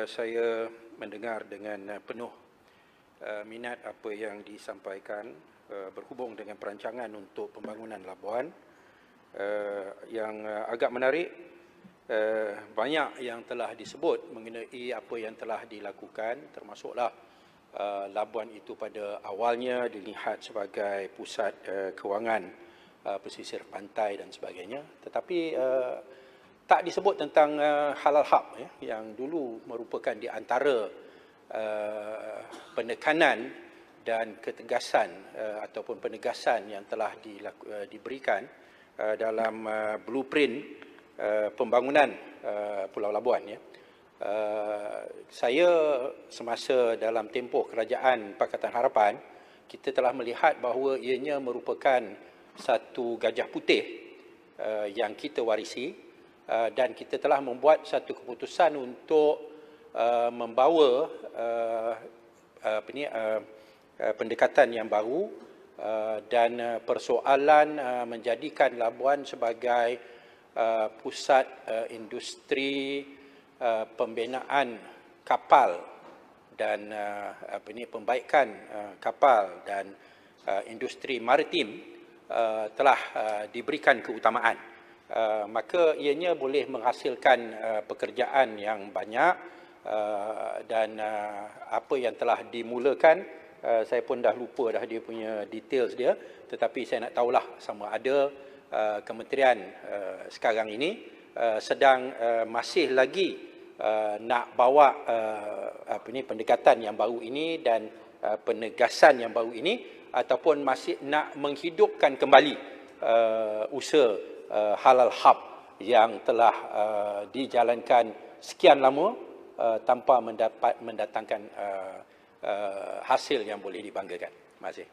Saya mendengar dengan penuh minat apa yang disampaikan berhubung dengan perancangan untuk pembangunan labuan. Yang agak menarik, banyak yang telah disebut mengenai apa yang telah dilakukan, termasuklah labuan itu pada awalnya dilihat sebagai pusat kewangan pesisir pantai dan sebagainya, tetapi tak disebut tentang halal hub yang dulu merupakan di antara penekanan dan ketegasan ataupun penegasan yang telah diberikan dalam blueprint pembangunan Pulau Labuan. Saya semasa dalam tempoh Kerajaan Pakatan Harapan, kita telah melihat bahawa ianya merupakan satu gajah putih yang kita warisi, dan kita telah membuat satu keputusan untuk membawa pendekatan yang baru dan persoalan menjadikan Labuan sebagai pusat industri pembinaan kapal dan pembaikan kapal dan industri maritim telah diberikan keutamaan. Maka ianya boleh menghasilkan pekerjaan yang banyak dan apa yang telah dimulakan, saya pun dah lupa dah dia punya details dia, tetapi saya nak tahulah sama ada kementerian sekarang ini sedang masih lagi nak bawa pendekatan yang baru ini dan penegasan yang baru ini, ataupun masih nak menghidupkan kembali usaha halal hub yang telah dijalankan sekian lama tanpa mendatangkan hasil yang boleh dibanggakan. Terima kasih.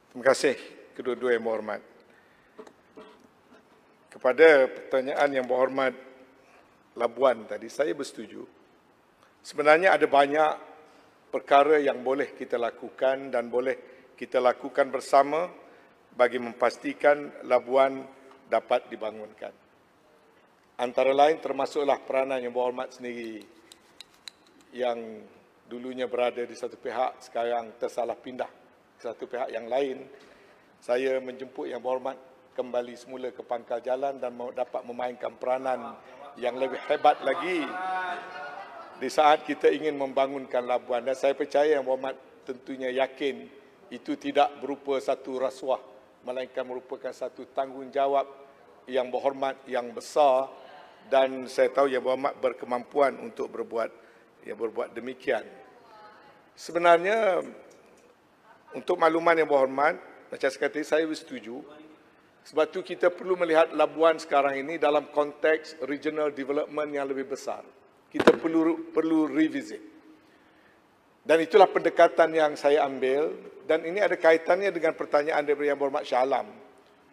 Terima kasih kedua-dua yang berhormat. Kepada pertanyaan yang berhormat Labuan tadi, saya bersetuju. Sebenarnya ada banyak perkara yang boleh kita lakukan dan boleh kita lakukan bersama bagi memastikan Labuan dapat dibangunkan. Antara lain termasuklah peranan yang berhormat sendiri yang dulunya berada di satu pihak, sekarang tersalah pindah ke satu pihak yang lain. Saya menjemput yang berhormat kembali semula ke pangkal jalan dan dapat memainkan peranan yang lebih hebat lagi di saat kita ingin membangunkan Labuan. Dan saya percaya yang berhormat tentunya yakin itu tidak berupa satu rasuah, melainkan merupakan satu tanggungjawab yang berhormat, yang besar, dan saya tahu yang berhormat berkemampuan untuk berbuat demikian. Sebenarnya untuk makluman yang berhormat, macam saya kata, saya setuju. Sebab itu kita perlu melihat Labuan sekarang ini dalam konteks regional development yang lebih besar. Kita perlu revisit. Dan itulah pendekatan yang saya ambil, dan ini ada kaitannya dengan pertanyaan daripada Yang Berhormat Shah Alam.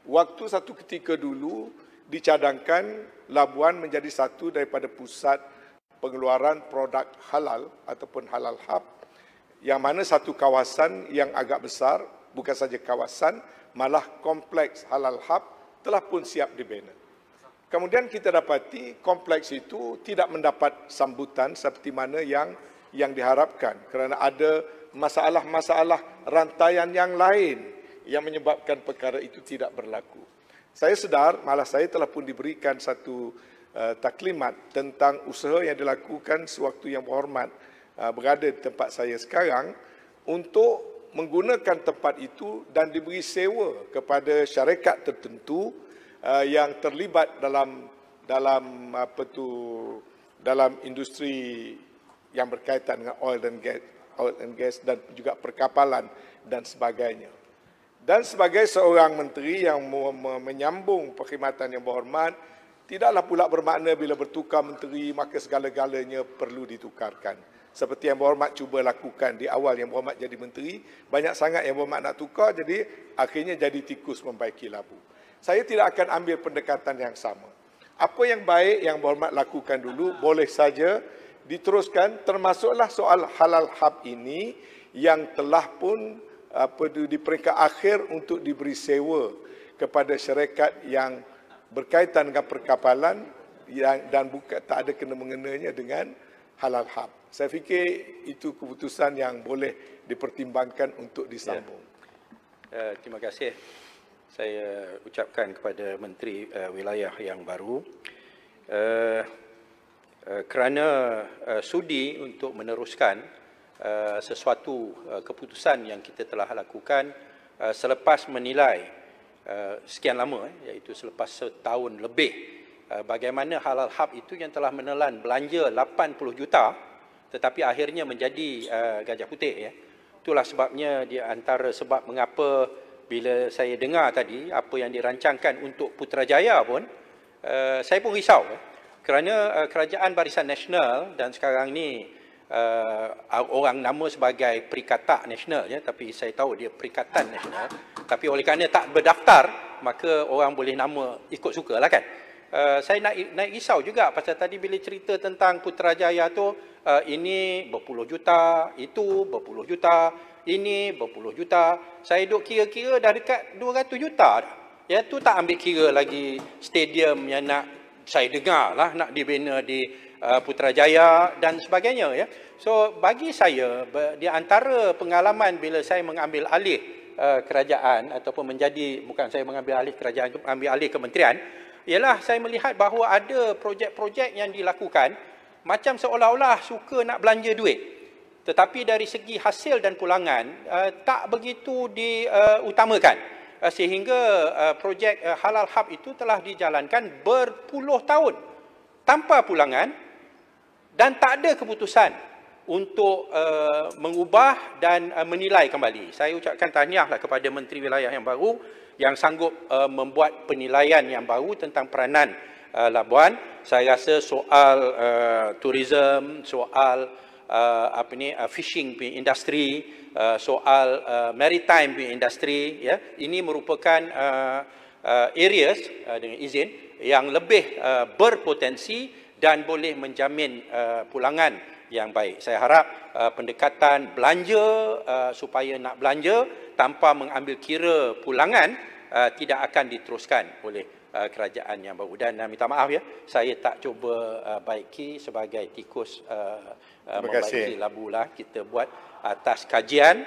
Waktu satu ketika dulu dicadangkan Labuan menjadi satu daripada pusat pengeluaran produk halal ataupun halal hub, yang mana satu kawasan yang agak besar, bukan saja kawasan, malah kompleks halal hub telah pun siap dibina. Kemudian kita dapati kompleks itu tidak mendapat sambutan seperti mana yang diharapkan, kerana ada masalah-masalah rantaian yang lain yang menyebabkan perkara itu tidak berlaku. Saya sedar, malah saya telah pun diberikan satu taklimat tentang usaha yang dilakukan sewaktu yang berhormat berada di tempat saya sekarang untuk menggunakan tempat itu dan diberi sewa kepada syarikat tertentu yang terlibat dalam industri yang berkaitan dengan oil and gas dan juga perkapalan dan sebagainya. Dan sebagai seorang menteri yang menyambung perkhidmatan yang berhormat, tidaklah pula bermakna bila bertukar menteri maka segala-galanya perlu ditukarkan. Seperti yang berhormat cuba lakukan di awal yang berhormat jadi menteri, banyak sangat yang berhormat nak tukar, jadi akhirnya jadi tikus membaiki labu. Saya tidak akan ambil pendekatan yang sama. Apa yang baik yang berhormat lakukan dulu, boleh saja diteruskan, termasuklah soal halal hub ini yang telah pun di peringkat akhir untuk diberi sewa kepada syarikat yang berkaitan dengan perkapalan dan tak ada kena-mengenanya dengan halal hab. Saya fikir itu keputusan yang boleh dipertimbangkan untuk disambung. Terima kasih. Saya ucapkan kepada Menteri Wilayah yang baru kerana sudi untuk meneruskan sesuatu keputusan yang kita telah lakukan selepas menilai sekian lama, iaitu selepas setahun lebih, bagaimana halal hub itu yang telah menelan belanja 80 juta tetapi akhirnya menjadi gajah putih. Itulah sebabnya, di antara sebab mengapa bila saya dengar tadi apa yang dirancangkan untuk Putrajaya pun, saya pun risau. Kerana Kerajaan Barisan Nasional dan sekarang ni orang nama sebagai Perikatan Nasional, tapi saya tahu dia Perikatan Nasional. Tapi oleh kerana tak berdaftar, maka orang boleh nama ikut suka lah kan. Saya naik risau juga pasal tadi bila cerita tentang Putrajaya tu, ini berpuluh juta, itu berpuluh juta, ini berpuluh juta. Saya duk kira-kira dah dekat 200 juta dah. Ya, tu tak ambil kira lagi stadium yang nak, saya dengar lah, nak dibina di Putrajaya dan sebagainya. Ya. So bagi saya, di antara pengalaman bila saya mengambil alih kerajaan ataupun menjadi, bukan saya mengambil alih kerajaan, mengambil alih kementerian, ialah saya melihat bahawa ada projek-projek yang dilakukan macam seolah-olah suka nak belanja duit. Tetapi dari segi hasil dan pulangan tak begitu diutamakan. Sehingga projek halal hub itu telah dijalankan berpuluh tahun tanpa pulangan dan tak ada keputusan untuk mengubah dan menilai kembali. Saya ucapkan tahniahlah kepada Menteri Wilayah yang baru yang sanggup membuat penilaian yang baru tentang peranan Labuan. Saya rasa soal tourism, soal fishing industry, soal maritime industry, ya, ini merupakan areas dengan izin yang lebih berpotensi dan boleh menjamin pulangan yang baik. Saya harap pendekatan belanja supaya nak belanja tanpa mengambil kira pulangan tidak akan diteruskan oleh kerajaan yang baru. Dan minta maaf ya, saya tak cuba baiki sebagai tikus membaiki labu lah. Kita buat atas kajian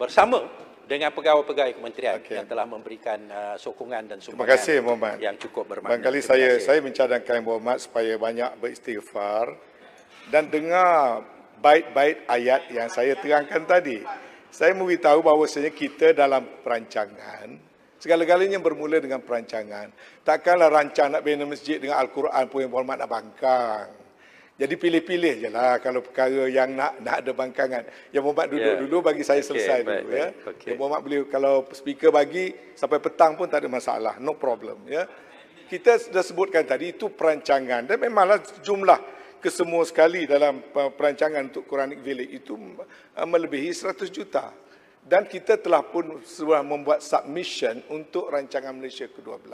bersama dengan pegawai-pegawai kementerian yang telah memberikan sokongan dan sumbangan. Terima kasih, Muhammad. Yang cukup bermakna. Barangkali saya mencadangkan Muhammad supaya banyak beristighfar dan dengar bait-bait ayat yang saya terangkan tadi. Saya memberitahu bahawasanya kita dalam perancangan, segala-galanya bermula dengan perancangan. Takkanlah rancang nak bina masjid dengan Al-Quran pun yang berhormat nak bangkang. Jadi pilih-pilih je lah kalau perkara yang nak ada bangkangan. Yang Muhammad duduk dulu bagi saya selesai dulu. Ya. Yang Muhammad boleh, kalau speaker bagi sampai petang pun tak ada masalah. No problem. Ya. Kita sudah sebutkan tadi itu perancangan. Dan memanglah jumlah kesemua sekali dalam perancangan untuk Quranic Village itu melebihi 100 juta. Dan kita telah pun sudah membuat submission untuk rancangan Malaysia ke-12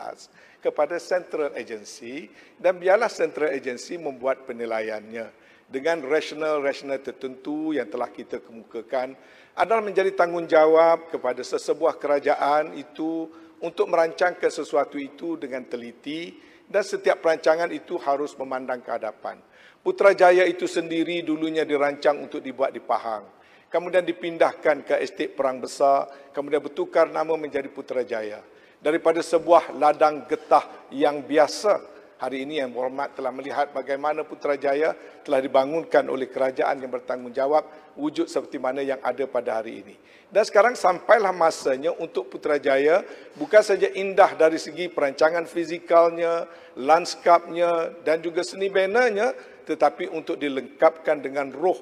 kepada Central Agency, dan biarlah Central Agency membuat penilaiannya dengan rasional-rasional tertentu yang telah kita kemukakan. Adalah menjadi tanggungjawab kepada sesebuah kerajaan itu untuk merancangkan sesuatu itu dengan teliti, dan setiap perancangan itu harus memandang ke hadapan. Putrajaya itu sendiri dulunya dirancang untuk dibuat di Pahang, kemudian dipindahkan ke estate Perang Besar, kemudian bertukar nama menjadi Putrajaya. Daripada sebuah ladang getah yang biasa, hari ini yang berhormat telah melihat bagaimana Putrajaya telah dibangunkan oleh kerajaan yang bertanggungjawab, wujud seperti mana yang ada pada hari ini. Dan sekarang sampailah masanya untuk Putrajaya bukan saja indah dari segi perancangan fizikalnya, lanskapnya dan juga seni benanya, tetapi untuk dilengkapkan dengan roh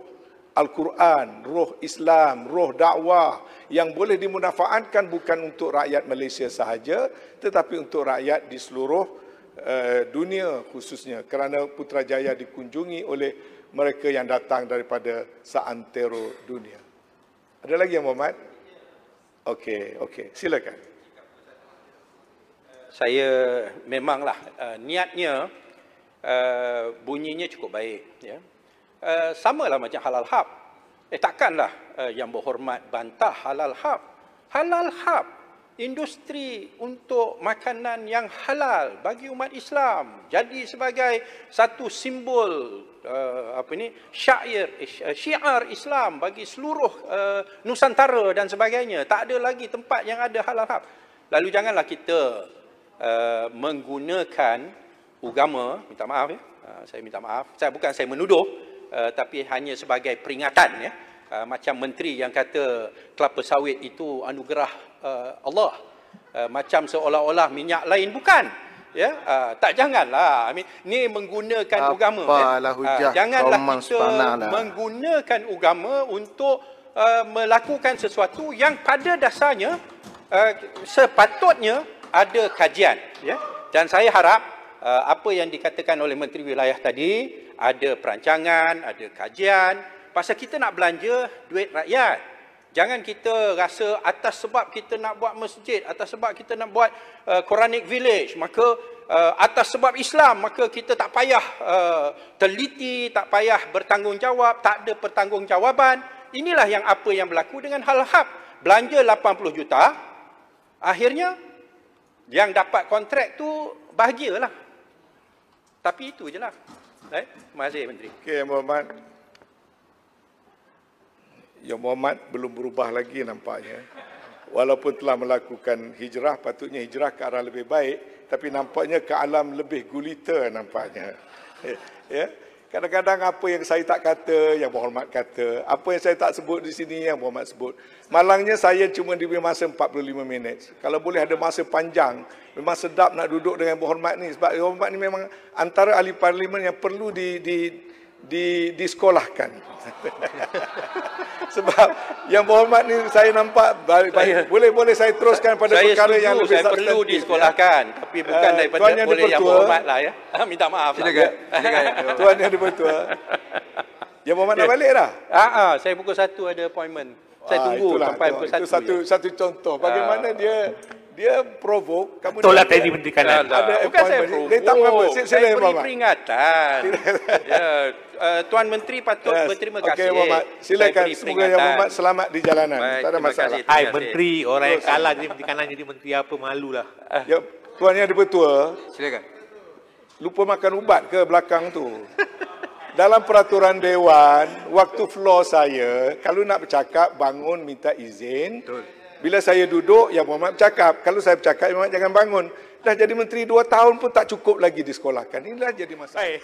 Al-Quran, roh Islam, roh dakwah yang boleh dimanfaatkan bukan untuk rakyat Malaysia sahaja, tetapi untuk rakyat di seluruh dunia khususnya, kerana Putrajaya dikunjungi oleh mereka yang datang daripada seantero dunia. Ada lagi yang Muhammad? Okey, silakan. Saya memanglah niatnya bunyinya cukup baik, ya. Samalah macam halal hub. Takkanlah yang berhormat bantah halal hub. Halal hub industri untuk makanan yang halal bagi umat Islam jadi sebagai satu simbol syiar Islam bagi seluruh Nusantara dan sebagainya. Tak ada lagi tempat yang ada halal. Lalu janganlah kita menggunakan agama, minta maaf ya, saya minta maaf, saya menuduh, tapi hanya sebagai peringatan ya. Macam menteri yang kata kelapa sawit itu anugerah Allah, macam seolah-olah minyak lain bukan, ya. Tak, janganlah ni menggunakan agama ya. Janganlah kita menggunakan agama untuk melakukan sesuatu yang pada dasarnya sepatutnya ada kajian ya. Dan saya harap apa yang dikatakan oleh Menteri Wilayah tadi, ada perancangan, ada kajian. Pasal kita nak belanja duit rakyat. Jangan kita rasa atas sebab kita nak buat masjid, atas sebab kita nak buat Quranic village, maka atas sebab Islam, maka kita tak payah teliti, tak payah bertanggungjawab, tak ada pertanggungjawaban. Inilah yang apa yang berlaku dengan Hal-Hab. Belanja 80 juta, akhirnya yang dapat kontrak tu bahagialah. Tapi itu je lah. Terima kasih Menteri. Okey, Muhammad. Yang Muhammad belum berubah lagi nampaknya. Walaupun telah melakukan hijrah, patutnya hijrah ke arah lebih baik, tapi nampaknya ke alam lebih gulita nampaknya. Ya. Kadang-kadang apa yang saya tak kata, yang Muhammad kata. Apa yang saya tak sebut di sini, yang Muhammad sebut. Malangnya saya cuma diberi masa 45 minit. Kalau boleh ada masa panjang, memang sedap nak duduk dengan Muhammad ni. Sebab Muhammad ni memang antara ahli parlimen yang perlu disekolahkan. Sebab yang Muhammad ni saya nampak baik. Boleh saya teruskan pada perkara yang lebih substantif. Saya perlu disekolahkan, tapi bukan daripada boleh yang Muhammad lah ya. Minta maaf. Silakan. Tuan Yang Dipertua. Yang Muhammad dah balik dah? Saya pukul 1 ada appointment. Saya tunggu sampai pukul 1. Itu satu contoh bagaimana dia provoke. Tolak tadi Menteri Kanan. Bukan saya provoke. Saya beri peringatan. Tuan Menteri patut berterima kasih. Okey, Muhammad. Silakan. Semoga Yang Muhammad selamat di jalanan. Baik, tak ada masalah. Hai Menteri, orang yang kalah jadi Menteri Kanan jadi Menteri apa, malulah. Ya, Tuan Yang Dipertua. Silakan. Lupa makan ubat ke belakang tu? Dalam peraturan Dewan, waktu floor saya, kalau nak bercakap, bangun minta izin. Betul. Bila saya duduk, Yang Muhammad bercakap. Kalau saya bercakap, Yang Muhammad jangan bangun. Dah jadi menteri 2 tahun pun tak cukup lagi disekolahkan. Inilah jadi masalah.